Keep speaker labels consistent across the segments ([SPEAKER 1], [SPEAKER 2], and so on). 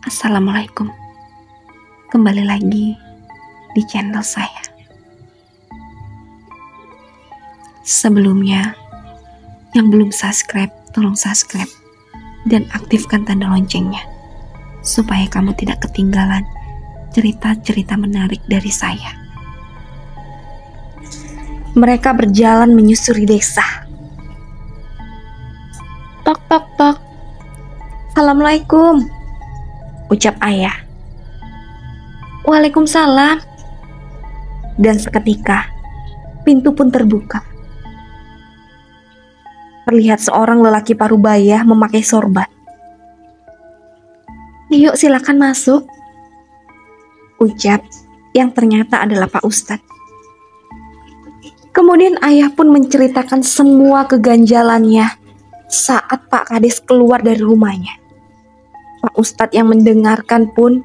[SPEAKER 1] Assalamualaikum. Kembali lagi di channel saya. Sebelumnya, yang belum subscribe, tolong subscribe dan aktifkan tanda loncengnya supaya kamu tidak ketinggalan cerita-cerita menarik dari saya. Mereka berjalan menyusuri desa. Tok tok tok. Assalamualaikum, ucap ayah. Waalaikumsalam. Dan seketika pintu pun terbuka. Terlihat seorang lelaki parubaya memakai sorban. "Yuk, silakan masuk," ucap yang ternyata adalah Pak Ustadz. Kemudian ayah pun menceritakan semua keganjalannya saat Pak Kades keluar dari rumahnya. Pak Ustadz yang mendengarkan pun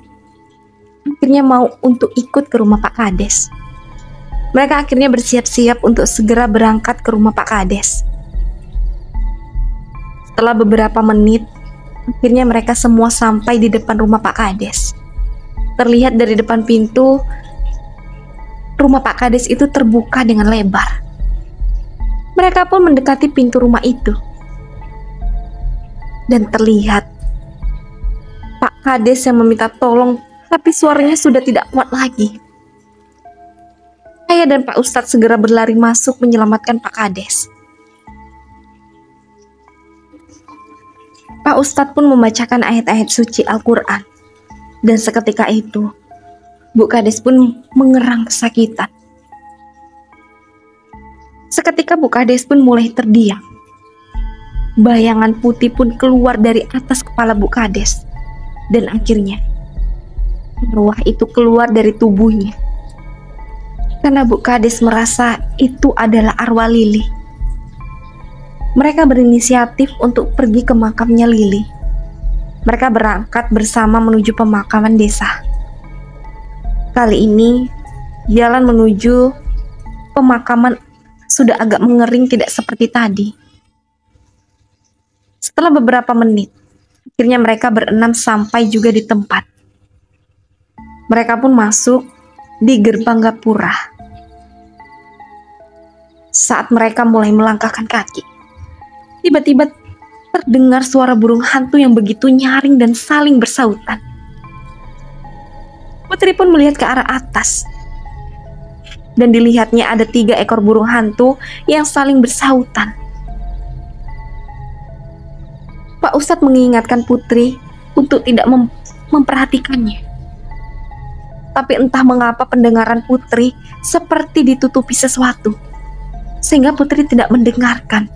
[SPEAKER 1] akhirnya mau untuk ikut ke rumah Pak Kades. Mereka akhirnya bersiap-siap untuk segera berangkat ke rumah Pak Kades. Setelah beberapa menit, akhirnya mereka semua sampai di depan rumah Pak Kades. Terlihat dari depan pintu, rumah Pak Kades itu terbuka dengan lebar. Mereka pun mendekati pintu rumah itu. Dan terlihat Pak Kades yang meminta tolong, tapi suaranya sudah tidak kuat lagi. Ayah dan Pak Ustadz segera berlari masuk menyelamatkan Pak Kades. Pak Ustadz pun membacakan ayat-ayat suci Al-Quran. Dan seketika itu, Bu Kades pun mengerang kesakitan. Seketika Bu Kades pun mulai terdiam. Bayangan putih pun keluar dari atas kepala Bu Kades. Dan akhirnya, arwah itu keluar dari tubuhnya. Karena Bu Kades merasa itu adalah arwah Lili. Mereka berinisiatif untuk pergi ke makamnya Lili. Mereka berangkat bersama menuju pemakaman desa. Kali ini, jalan menuju pemakaman sudah agak mengering, tidak seperti tadi. Setelah beberapa menit, akhirnya mereka berenam sampai juga di tempat. Mereka pun masuk di gerbang gapura. Saat mereka mulai melangkahkan kaki, tiba-tiba terdengar suara burung hantu yang begitu nyaring dan saling bersautan. Putri pun melihat ke arah atas. Dan dilihatnya ada 3 ekor burung hantu yang saling bersautan. Pak Ustadz mengingatkan Putri untuk tidak memperhatikannya. Tapi entah mengapa pendengaran Putri seperti ditutupi sesuatu, sehingga Putri tidak mendengarkan.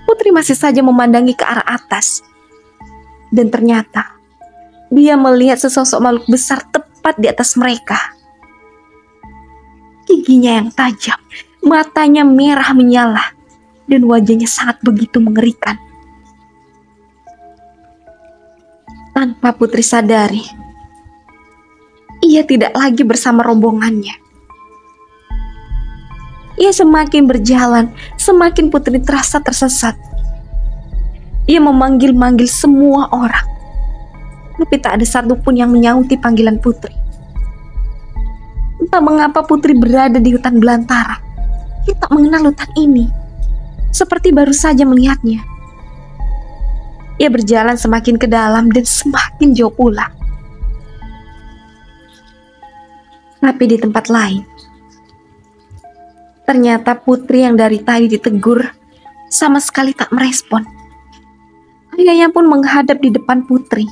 [SPEAKER 1] Putri masih saja memandangi ke arah atas. Dan ternyata dia melihat sesosok makhluk besar tepat di atas mereka. Giginya yang tajam, matanya merah menyala, dan wajahnya sangat begitu mengerikan. Tanpa Putri sadari, ia tidak lagi bersama rombongannya. Ia semakin berjalan, semakin Putri terasa tersesat. Ia memanggil-manggil semua orang, tapi tak ada satupun yang menyauti panggilan Putri. Entah mengapa Putri berada di hutan belantara. Ia tak mengenal hutan ini, seperti baru saja melihatnya. Ia berjalan semakin ke dalam dan semakin jauh pula. Tapi di tempat lain, ternyata Putri yang dari tadi ditegur sama sekali tak merespon. Ayahnya pun menghadap di depan Putri.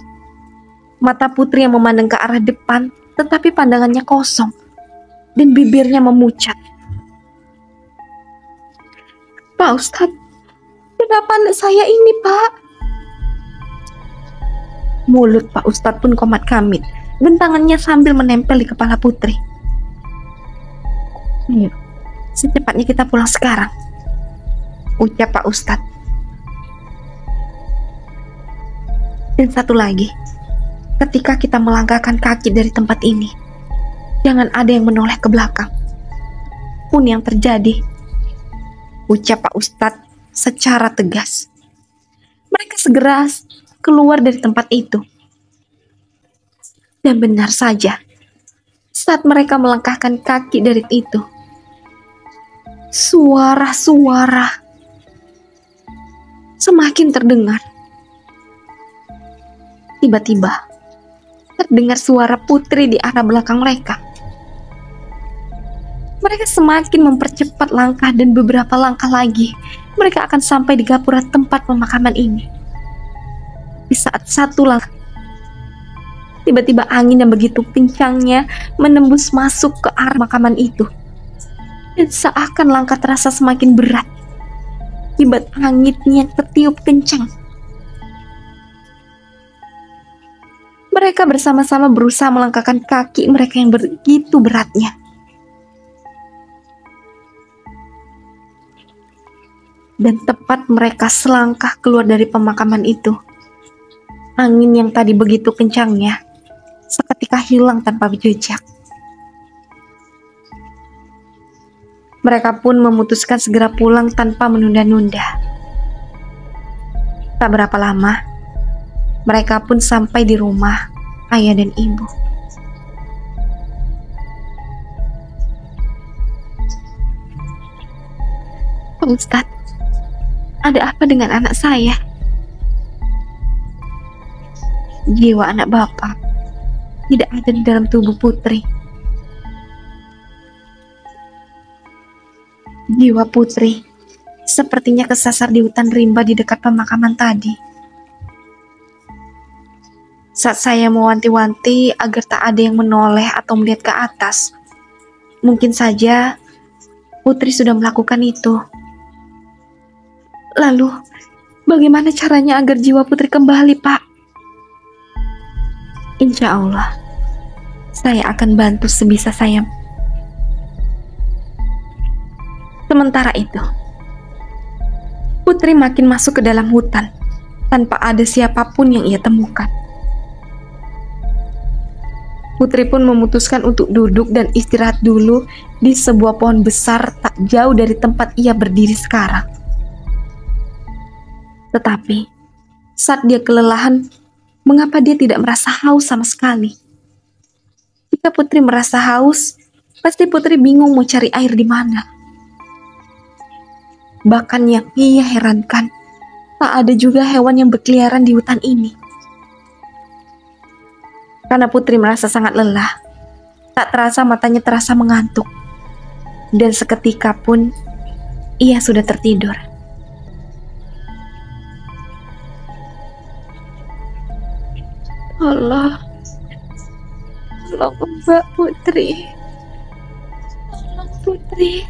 [SPEAKER 1] Mata Putri yang memandang ke arah depan, tetapi pandangannya kosong dan bibirnya memucat. "Pak Ustadz, kenapa anak saya ini, Pak?" Mulut Pak Ustadz pun komat kamit dan tangannya sambil menempel di kepala Putri. "Ayo, secepatnya kita pulang sekarang," ucap Pak Ustadz. "Dan satu lagi, ketika kita melangkahkan kaki dari tempat ini, jangan ada yang menoleh ke belakang. Pun yang terjadi," ucap Pak Ustadz secara tegas. Mereka segera keluar dari tempat itu. Dan benar saja, saat mereka melangkahkan kaki dari itu, suara-suara semakin terdengar. Tiba-tiba, terdengar suara Putri di arah belakang mereka. Mereka semakin mempercepat langkah dan beberapa langkah lagi, mereka akan sampai di gapura tempat pemakaman ini. Di saat satu langkah, tiba-tiba angin yang begitu kencangnya menembus masuk ke arah makaman itu. Dan seakan langkah terasa semakin berat, akibat anginnya tertiup kencang. Mereka bersama-sama berusaha melangkahkan kaki mereka yang begitu beratnya. Dan tepat mereka selangkah keluar dari pemakaman itu, angin yang tadi begitu kencangnya seketika hilang tanpa jejak. Mereka pun memutuskan segera pulang tanpa menunda-nunda. Tak berapa lama, mereka pun sampai di rumah ayah dan ibu. Pak Ustadz, ada apa dengan anak saya? Jiwa anak bapak tidak ada di dalam tubuh Putri. Jiwa Putri sepertinya kesasar di hutan rimba di dekat pemakaman tadi. Saat saya mewanti-wanti agar tak ada yang menoleh atau melihat ke atas, mungkin saja Putri sudah melakukan itu. Lalu, bagaimana caranya agar jiwa Putri kembali, Pak? Insya Allah, saya akan bantu sebisa saya. Sementara itu, Putri makin masuk ke dalam hutan tanpa ada siapapun yang ia temukan. Putri pun memutuskan untuk duduk dan istirahat dulu di sebuah pohon besar tak jauh dari tempat ia berdiri sekarang. Tetapi, saat dia kelelahan, mengapa dia tidak merasa haus sama sekali? Jika Putri merasa haus, pasti Putri bingung mau cari air di mana. Bahkan yang ia herankan, tak ada juga hewan yang berkeliaran di hutan ini. Karena Putri merasa sangat lelah, tak terasa matanya terasa mengantuk. Dan seketika pun, ia sudah tertidur. Allah, tolong Mbak Putri, tolong Putri.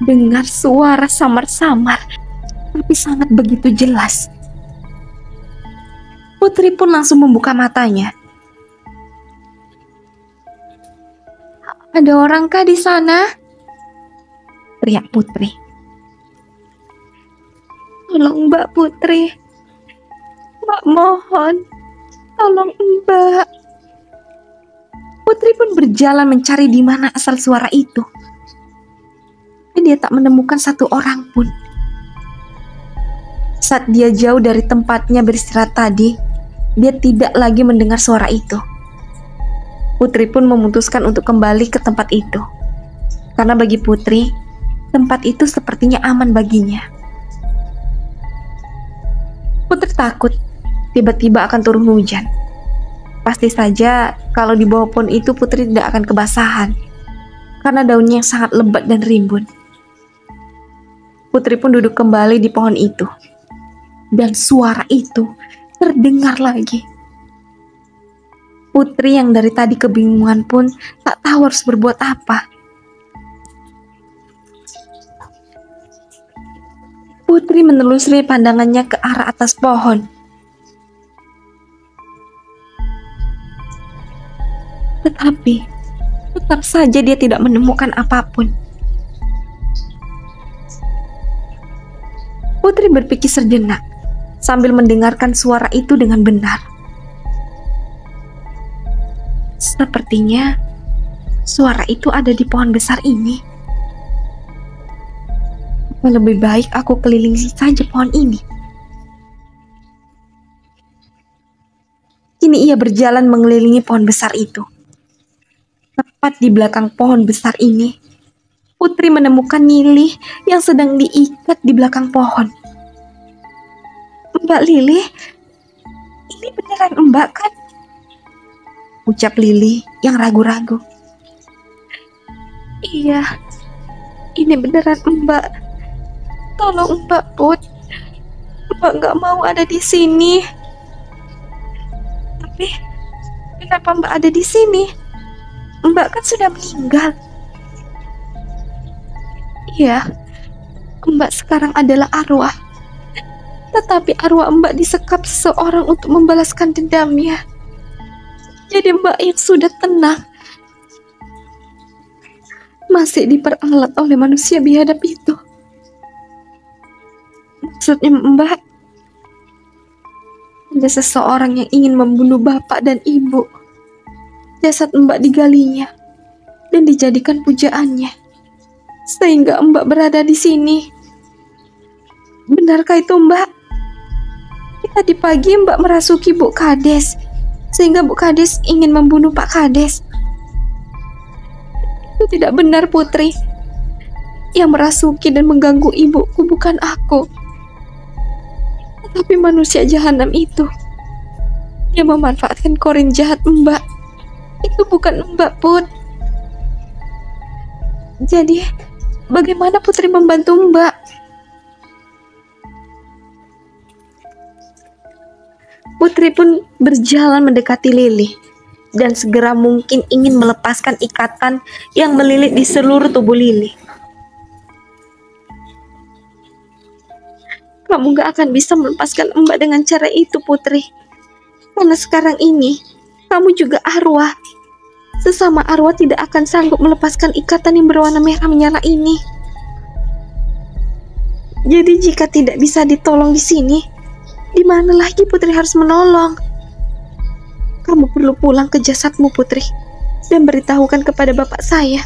[SPEAKER 1] Dengar suara samar-samar, tapi sangat begitu jelas. Putri pun langsung membuka matanya. Ada orangkah di sana? Teriak Putri. Tolong Mbak Putri. Mbak mohon, tolong Mbak. Putri pun berjalan mencari di mana asal suara itu. Tapi dia tak menemukan satu orang pun. Saat dia jauh dari tempatnya beristirahat tadi, dia tidak lagi mendengar suara itu. Putri pun memutuskan untuk kembali ke tempat itu. Karena bagi Putri, tempat itu sepertinya aman baginya. Putri takut tiba-tiba akan turun hujan. Pasti saja kalau di bawah pohon itu Putri tidak akan kebasahan karena daunnya yang sangat lebat dan rimbun. Putri pun duduk kembali di pohon itu. Dan suara itu terdengar lagi. Putri yang dari tadi kebingungan pun tak tahu harus berbuat apa. Putri menelusuri pandangannya ke arah atas pohon. Tetapi, tetap saja dia tidak menemukan apapun. Putri berpikir sejenak, sambil mendengarkan suara itu dengan benar. Sepertinya, suara itu ada di pohon besar ini. Lebih baik aku kelilingi saja pohon ini. Kini ia berjalan mengelilingi pohon besar itu. Tepat di belakang pohon besar ini, Putri menemukan Lili yang sedang diikat di belakang pohon. "Mbak Lili, ini beneran Mbak kan?" ucap Lili yang ragu-ragu. "Iya, ini beneran Mbak. Tolong Mbak Put. Mbak gak mau ada di sini." "Tapi kenapa Mbak ada di sini? Mbak kan sudah meninggal." "Iya, Mbak sekarang adalah arwah. Tetapi arwah Mbak disekap seseorang untuk membalaskan dendamnya. Jadi Mbak yang sudah tenang masih diperalat oleh manusia biadab itu. Maksudnya Mbak, ada seseorang yang ingin membunuh bapak dan ibu. Jasad Mbak digalinya dan dijadikan pujaannya, sehingga Mbak berada di sini. Benarkah itu Mbak? Tadi pagi Mbak merasuki Bu Kades, sehingga Bu Kades ingin membunuh Pak Kades." "Itu tidak benar Putri. Yang merasuki dan mengganggu ibuku bukan aku, tetapi manusia jahanam itu. Dia memanfaatkan korin jahat Mbak. Itu bukan Mbak Put. Jadi bagaimana Putri membantu Mbak?" Putri pun berjalan mendekati Lili dan segera mungkin ingin melepaskan ikatan yang melilit di seluruh tubuh Lili. "Kamu gak akan bisa melepaskan Mbak dengan cara itu Putri. Karena sekarang ini kamu juga arwah. Sesama arwah tidak akan sanggup melepaskan ikatan yang berwarna merah menyala ini. Jadi jika tidak bisa ditolong di sini, di mana lagi Putri harus menolong? Kamu perlu pulang ke jasadmu Putri dan beritahukan kepada bapak saya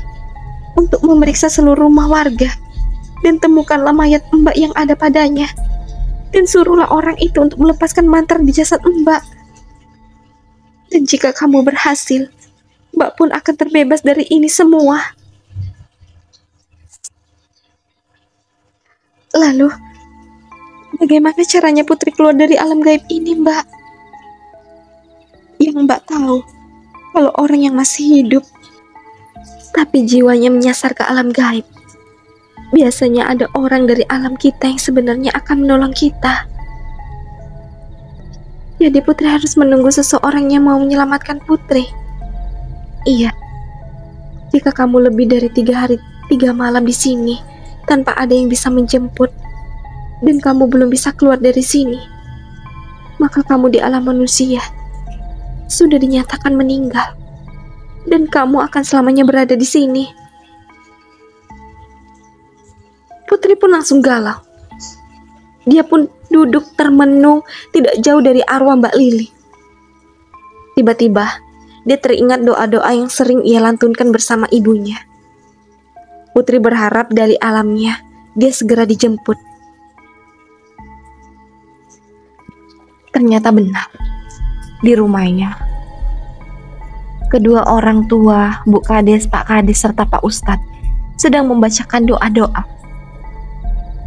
[SPEAKER 1] untuk memeriksa seluruh rumah warga, dan temukanlah mayat Mbak yang ada padanya, dan suruhlah orang itu untuk melepaskan mantra di jasad Mbak. Dan jika kamu berhasil, Mbak pun akan terbebas dari ini semua." "Lalu bagaimana caranya Putri keluar dari alam gaib ini Mbak?" "Yang Mbak tahu, kalau orang yang masih hidup tapi jiwanya menyasar ke alam gaib, biasanya ada orang dari alam kita yang sebenarnya akan menolong kita. Jadi Putri harus menunggu seseorang yang mau menyelamatkan Putri. Iya, jika kamu lebih dari 3 hari 3 malam di sini tanpa ada yang bisa menjemput, dan kamu belum bisa keluar dari sini, maka kamu di alam manusia sudah dinyatakan meninggal, dan kamu akan selamanya berada di sini." Putri pun langsung galau. Dia pun duduk termenung tidak jauh dari arwah Mbak Lili. Tiba-tiba dia teringat doa-doa yang sering ia lantunkan bersama ibunya. Putri berharap dari alamnya dia segera dijemput. Ternyata benar, di rumahnya kedua orang tua Bu Kades, Pak Kades, serta Pak Ustadz sedang membacakan doa-doa.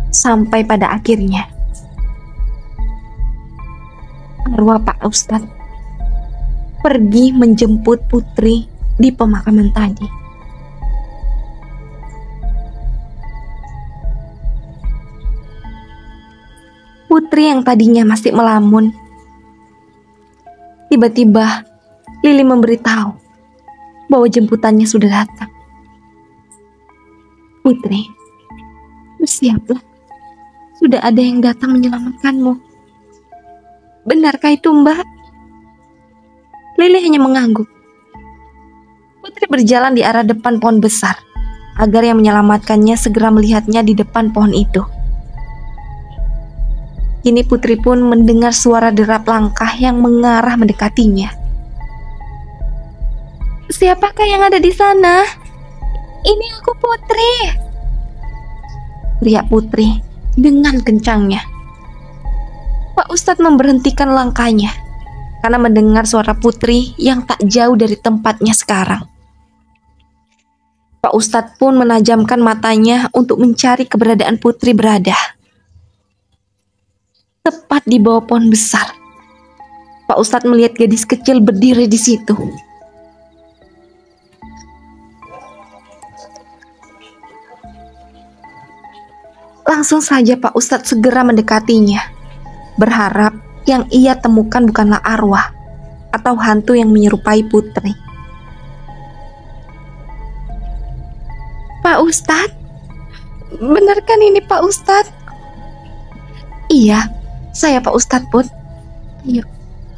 [SPEAKER 1] Sampai pada akhirnya arwah Pak Ustadz pergi menjemput Putri di pemakaman tadi. Putri yang tadinya masih melamun, tiba-tiba Lili memberitahu bahwa jemputannya sudah datang. "Putri, bersiaplah. Sudah ada yang datang menyelamatkanmu." "Benarkah itu Mbak?" Lili hanya mengangguk. Putri berjalan di arah depan pohon besar agar yang menyelamatkannya segera melihatnya di depan pohon itu. Kini Putri pun mendengar suara derap langkah yang mengarah mendekatinya. "Siapakah yang ada di sana? Ini aku Putri," teriak Putri dengan kencangnya. Pak Ustadz memberhentikan langkahnya karena mendengar suara Putri yang tak jauh dari tempatnya sekarang. Pak Ustadz pun menajamkan matanya untuk mencari keberadaan Putri berada. Tepat di bawah pohon besar, Pak Ustadz melihat gadis kecil berdiri di situ. Langsung saja Pak Ustadz segera mendekatinya, berharap yang ia temukan bukanlah arwah atau hantu yang menyerupai Putri. Pak Ustadz, benarkan ini Pak Ustadz? Iya, saya Pak Ustadz Put. Yuk,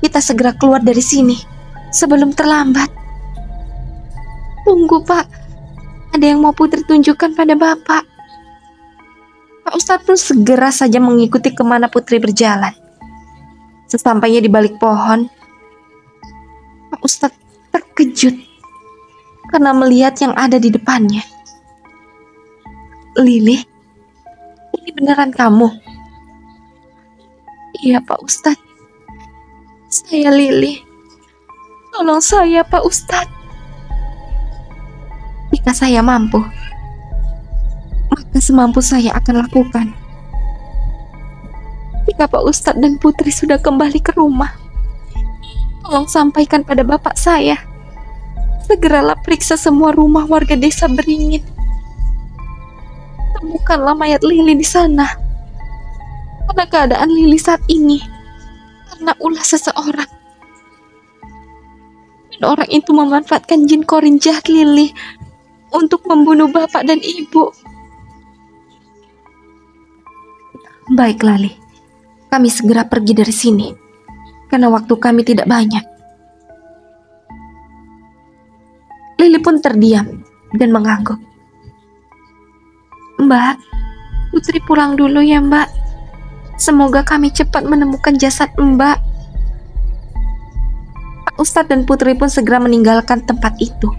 [SPEAKER 1] kita segera keluar dari sini sebelum terlambat. Tunggu Pak, ada yang mau Putri tunjukkan pada Bapak. Pak Ustadz pun segera saja mengikuti kemana Putri berjalan. Sesampainya di balik pohon, Pak Ustadz terkejut karena melihat yang ada di depannya. Lili, ini beneran kamu? Iya Pak Ustadz, saya Lili. Tolong saya Pak Ustadz. Jika saya mampu, maka semampu saya akan lakukan. Jika Pak Ustadz dan Putri sudah kembali ke rumah, tolong sampaikan pada bapak saya. Segeralah periksa semua rumah warga desa Beringin. Temukanlah mayat Lili di sana. Karena keadaan Lili saat ini karena ulah seseorang. Dan orang itu memanfaatkan jin korin jahat Lili untuk membunuh bapak dan ibu. Baiklah, Li. Kami segera pergi dari sini, karena waktu kami tidak banyak. Lili pun terdiam dan mengangguk. Mbak, Putri pulang dulu ya Mbak. Semoga kami cepat menemukan jasad Mbak. Pak Ustadz dan Putri pun segera meninggalkan tempat itu.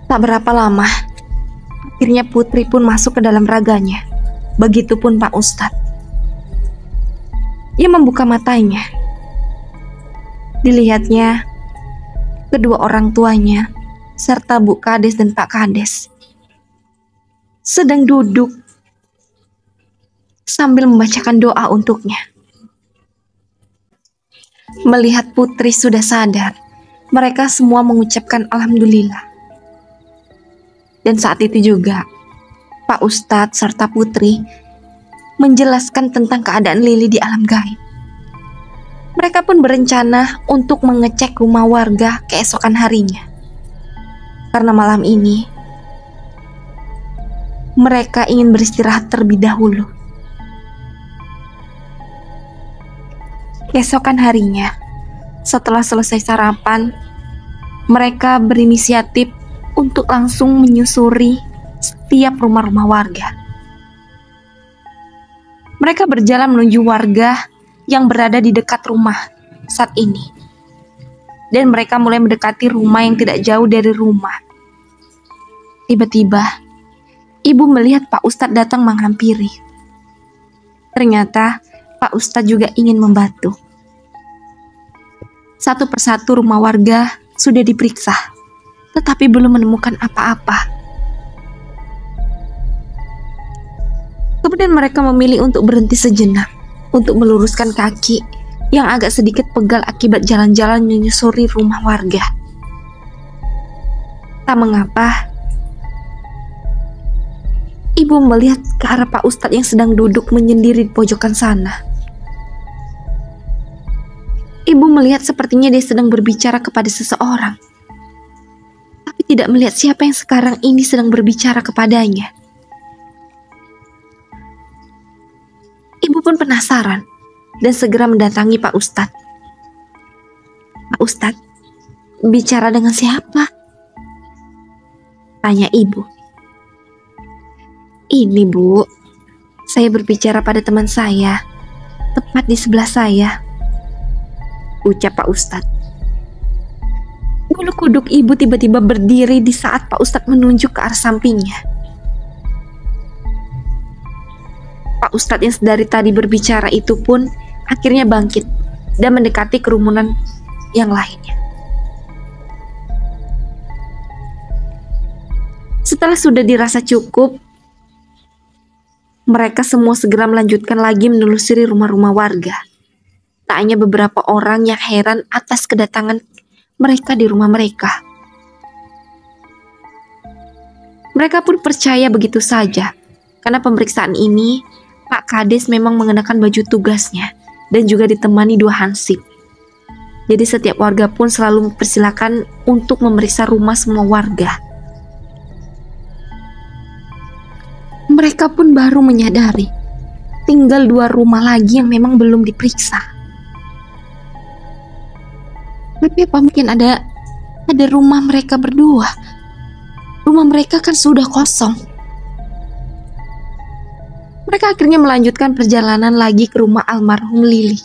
[SPEAKER 1] Tak berapa lama, akhirnya Putri pun masuk ke dalam raganya. Begitupun Pak Ustadz. Ia membuka matanya. Dilihatnya kedua orang tuanya serta Bu Kades dan Pak Kades sedang duduk sambil membacakan doa untuknya. Melihat Putri sudah sadar, mereka semua mengucapkan alhamdulillah. Dan saat itu juga Pak Ustadz serta Putri menjelaskan tentang keadaan Lili di alam gaib. Mereka pun berencana untuk mengecek rumah warga keesokan harinya. Karena malam ini mereka ingin beristirahat terlebih dahulu. Keesokan harinya, setelah selesai sarapan, mereka berinisiatif untuk langsung menyusuri setiap rumah-rumah warga. Mereka berjalan menuju warga yang berada di dekat rumah saat ini. Dan mereka mulai mendekati rumah yang tidak jauh dari rumah. Tiba-tiba, ibu melihat Pak Ustadz datang menghampiri. Ternyata Pak Ustadz juga ingin membantu. Satu persatu rumah warga sudah diperiksa, tetapi belum menemukan apa-apa. Kemudian mereka memilih untuk berhenti sejenak untuk meluruskan kaki yang agak sedikit pegal akibat jalan-jalan menyusuri rumah warga. Tak mengapa, ibu melihat ke arah Pak Ustadz yang sedang duduk menyendiri di pojokan sana. Ibu melihat sepertinya dia sedang berbicara kepada seseorang, tapi tidak melihat siapa yang sekarang ini sedang berbicara kepadanya. Ibu pun penasaran dan segera mendatangi Pak Ustadz. Pak Ustadz, bicara dengan siapa? Tanya ibu. Ini Bu, saya berbicara pada teman saya, tepat di sebelah saya, ucap Pak Ustadz. Bulu kuduk ibu tiba-tiba berdiri di saat Pak Ustadz menunjuk ke arah sampingnya. Pak Ustadz yang dari tadi berbicara itu pun akhirnya bangkit dan mendekati kerumunan yang lainnya. Setelah sudah dirasa cukup, mereka semua segera melanjutkan lagi menelusuri rumah-rumah warga. Tak hanya beberapa orang yang heran atas kedatangan mereka di rumah mereka. Mereka pun percaya begitu saja, karena pemeriksaan ini Pak Kades memang mengenakan baju tugasnya dan juga ditemani 2 hansip. Jadi setiap warga pun selalu mempersilakan untuk memeriksa rumah semua warga. Mereka pun baru menyadari tinggal 2 rumah lagi yang memang belum diperiksa. Tapi apa mungkin ada rumah mereka berdua? Rumah mereka kan sudah kosong. Mereka akhirnya melanjutkan perjalanan lagi ke rumah almarhum Lili.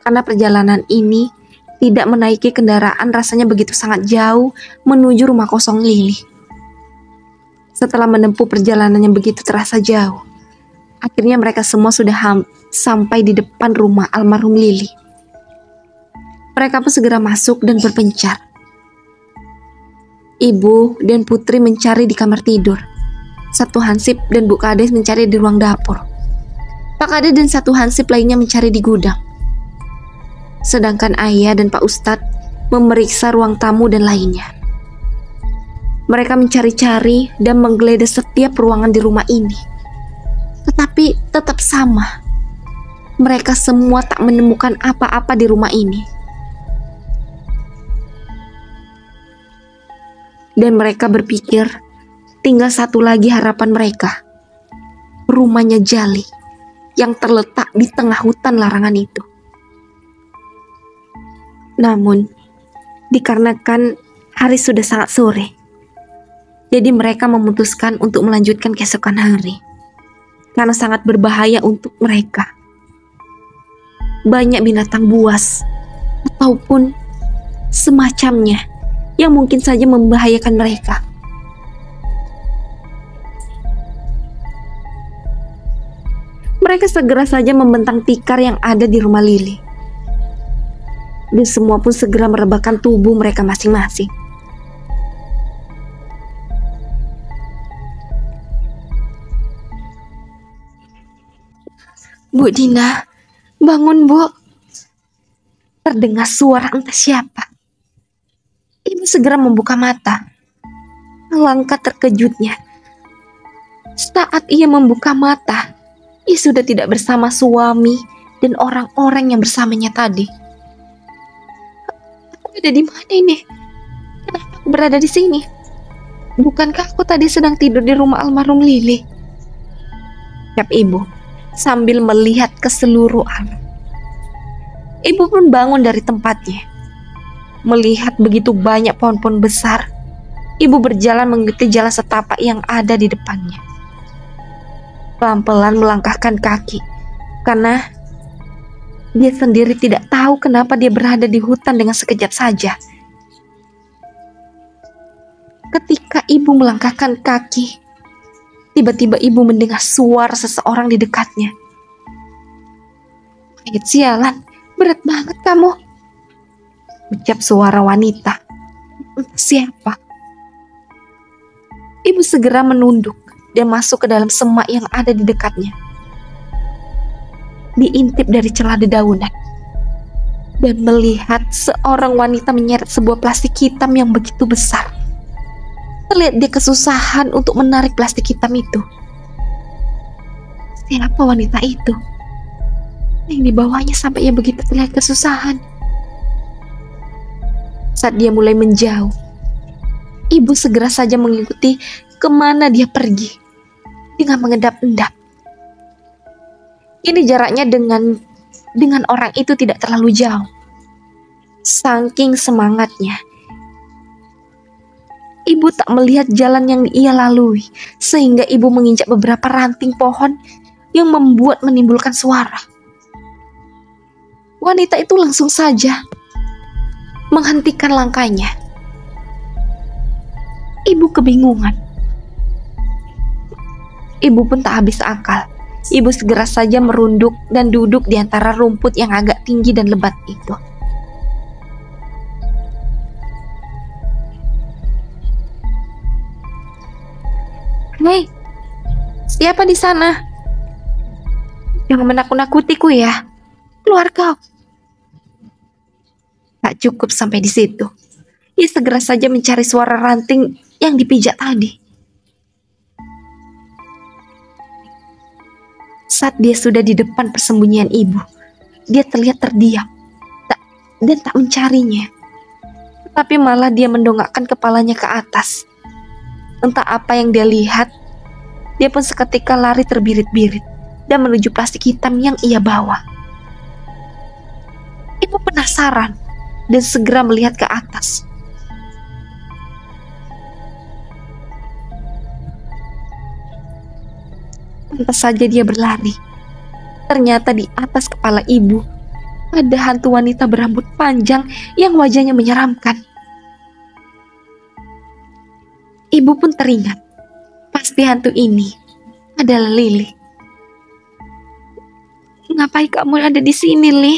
[SPEAKER 1] Karena perjalanan ini tidak menaiki kendaraan rasanya begitu sangat jauh menuju rumah kosong Lili. Setelah menempuh perjalanan yang begitu terasa jauh, akhirnya mereka semua sudah sampai di depan rumah almarhum Lili. Mereka pun segera masuk dan berpencar. Ibu dan Putri mencari di kamar tidur. Satu hansip dan Bu Kades mencari di ruang dapur. Pak Kades dan satu hansip lainnya mencari di gudang. Sedangkan ayah dan Pak Ustadz memeriksa ruang tamu dan lainnya. Mereka mencari-cari dan menggeledah setiap ruangan di rumah ini. Tetapi tetap sama. Mereka semua tak menemukan apa-apa di rumah ini. Dan mereka berpikir tinggal satu lagi harapan mereka. Rumahnya Jali yang terletak di tengah hutan larangan itu. Namun, dikarenakan hari sudah sangat sore, jadi mereka memutuskan untuk melanjutkan keesokan hari. Karena sangat berbahaya untuk mereka. Banyak binatang buas ataupun semacamnya yang mungkin saja membahayakan mereka. Mereka segera saja membentang tikar yang ada di rumah Lili. Dan semua pun segera merebahkan tubuh mereka masing-masing. Bu Dina, bangun Bu. Terdengar suara entah siapa. Ibu segera membuka mata. Alangkah terkejutnya. Saat ia membuka mata, ia sudah tidak bersama suami dan orang-orang yang bersamanya tadi. Aku ada di mana ini? Kenapa aku berada di sini? Bukankah aku tadi sedang tidur di rumah almarhum Lili? Ucap ibu sambil melihat ke seluruh alam. Ibu pun bangun dari tempatnya. Melihat begitu banyak pohon-pohon besar, ibu berjalan mengikuti jalan setapak yang ada di depannya. Pelan-pelan melangkahkan kaki, karena dia sendiri tidak tahu kenapa dia berada di hutan dengan sekejap saja. Ketika ibu melangkahkan kaki, tiba-tiba ibu mendengar suara seseorang di dekatnya. Sialan, berat banget kamu, ucap suara wanita. Siapa? Ibu segera menunduk dan masuk ke dalam semak yang ada di dekatnya. Diintip dari celah dedaunan dan melihat seorang wanita menyeret sebuah plastik hitam yang begitu besar. Terlihat dia kesusahan untuk menarik plastik hitam itu. Siapa wanita itu? Yang dibawanya sampai ia begitu terlihat kesusahan. Saat dia mulai menjauh, ibu segera saja mengikuti kemana dia pergi dengan mengendap-endap. Ini jaraknya dengan orang itu tidak terlalu jauh. Saking semangatnya, ibu tak melihat jalan yang ia lalui, sehingga ibu menginjak beberapa ranting pohon yang menimbulkan suara. Wanita itu langsung saja menghentikan langkahnya. Ibu kebingungan. Ibu pun tak habis akal Ibu segera saja merunduk dan duduk di antara rumput yang agak tinggi dan lebat itu. "Hei, siapa di sana? Jangan menakut-nakutiku ya. Keluar kau." Tak cukup sampai di situ. Ia segera saja mencari suara ranting yang dipijak tadi. Saat dia sudah di depan persembunyian ibu, dia terlihat terdiam dan tak mencarinya. Tetapi malah dia mendongakkan kepalanya ke atas. Entah apa yang dia lihat, dia pun seketika lari terbirit-birit dan menuju plastik hitam yang ia bawa. Ibu penasaran dan segera melihat ke atas. Pantas saja dia berlari. Ternyata di atas kepala ibu ada hantu wanita berambut panjang yang wajahnya menyeramkan. Ibu pun teringat, pasti hantu ini adalah Lili. "Ngapain kamu ada di sini, Li?"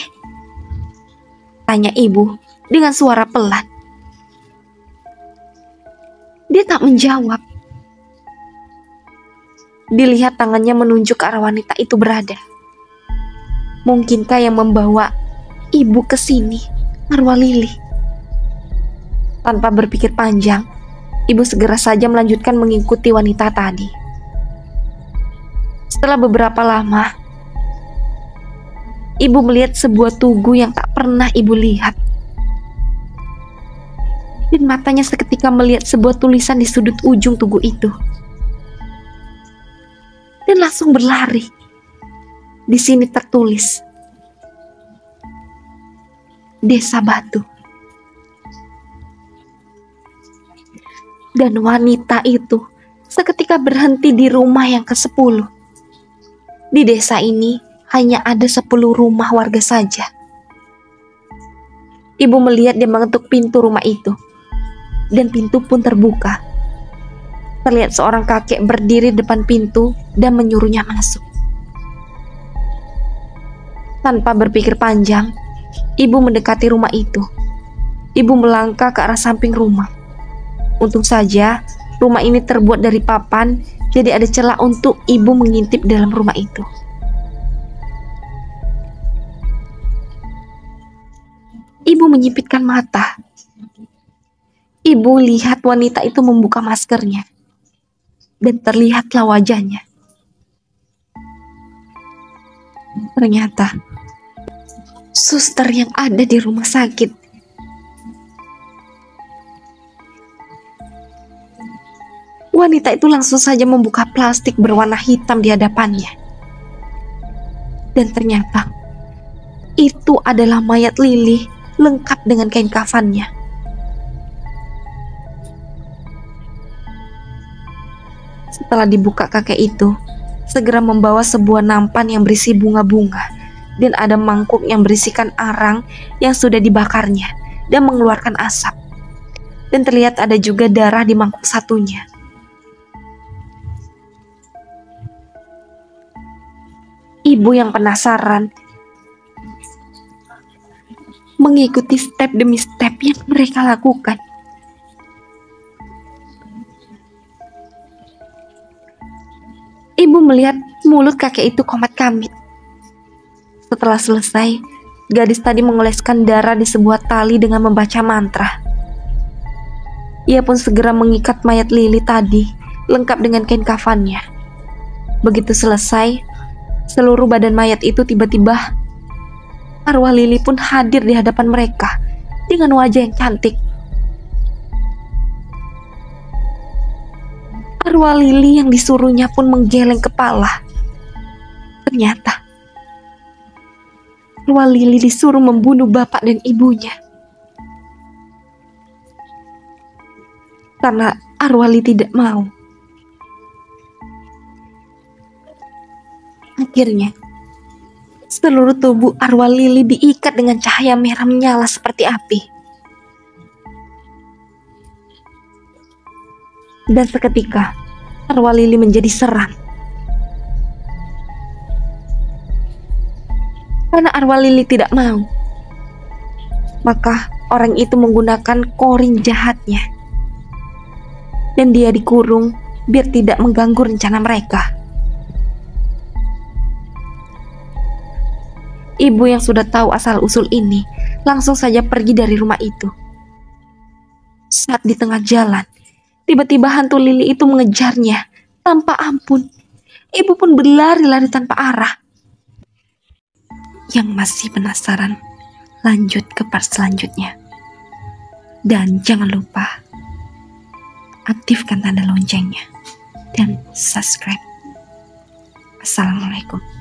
[SPEAKER 1] tanya ibu dengan suara pelan. Dia tak menjawab. Dilihat tangannya menunjuk ke arah wanita itu berada. Mungkinkah yang membawa ibu ke sini arwah Lili? Tanpa berpikir panjang, ibu segera saja melanjutkan mengikuti wanita tadi. Setelah beberapa lama, ibu melihat sebuah tugu yang tak pernah ibu lihat. Dan matanya seketika melihat sebuah tulisan di sudut ujung tugu itu. Dan langsung berlari. Di sini tertulis, Desa Batu. Dan wanita itu seketika berhenti di rumah yang ke-10. Di desa ini hanya ada 10 rumah warga saja. Ibu melihat dia mengetuk pintu rumah itu. Dan pintu pun terbuka. Terlihat seorang kakek berdiri depan pintu dan menyuruhnya masuk. Tanpa berpikir panjang, ibu mendekati rumah itu. Ibu melangkah ke arah samping rumah. Untung saja rumah ini terbuat dari papan, jadi ada celah untuk ibu mengintip dalam rumah itu. Ibu menyipitkan mata. Ibu lihat wanita itu membuka maskernya. Dan terlihatlah wajahnya. Ternyata suster yang ada di rumah sakit. Wanita itu langsung saja membuka plastik berwarna hitam di hadapannya. Dan ternyata itu adalah mayat Lili lengkap dengan kain kafannya. Setelah dibuka, kakek itu segera membawa sebuah nampan yang berisi bunga-bunga dan ada mangkuk yang berisikan arang yang sudah dibakarnya dan mengeluarkan asap. Dan terlihat ada juga darah di mangkuk satunya. Ibu yang penasaran mengikuti step demi step yang mereka lakukan. Ibu melihat mulut kakek itu komat kamit. Setelah selesai, gadis tadi mengoleskan darah di sebuah tali dengan membaca mantra. Ia pun segera mengikat mayat Lili tadi, lengkap dengan kain kafannya. Begitu selesai, seluruh badan mayat itu tiba-tiba arwah Lili pun hadir di hadapan mereka dengan wajah yang cantik. Arwah Lili yang disuruhnya pun menggeleng kepala. Ternyata arwah Lili disuruh membunuh bapak dan ibunya. Karena arwah Lili tidak mau. Akhirnya seluruh tubuh arwah Lili diikat dengan cahaya merah menyala seperti api. Dan seketika arwah Lili menjadi seram. Karena arwah Lili tidak mau, maka orang itu menggunakan koring jahatnya. Dan dia dikurung biar tidak mengganggu rencana mereka. Ibu yang sudah tahu asal-usul ini langsung saja pergi dari rumah itu. Saat di tengah jalan, tiba-tiba hantu Lili itu mengejarnya tanpa ampun. Ibu pun berlari-lari tanpa arah. Yang masih penasaran, lanjut ke part selanjutnya. Dan jangan lupa aktifkan tanda loncengnya dan subscribe. Assalamualaikum.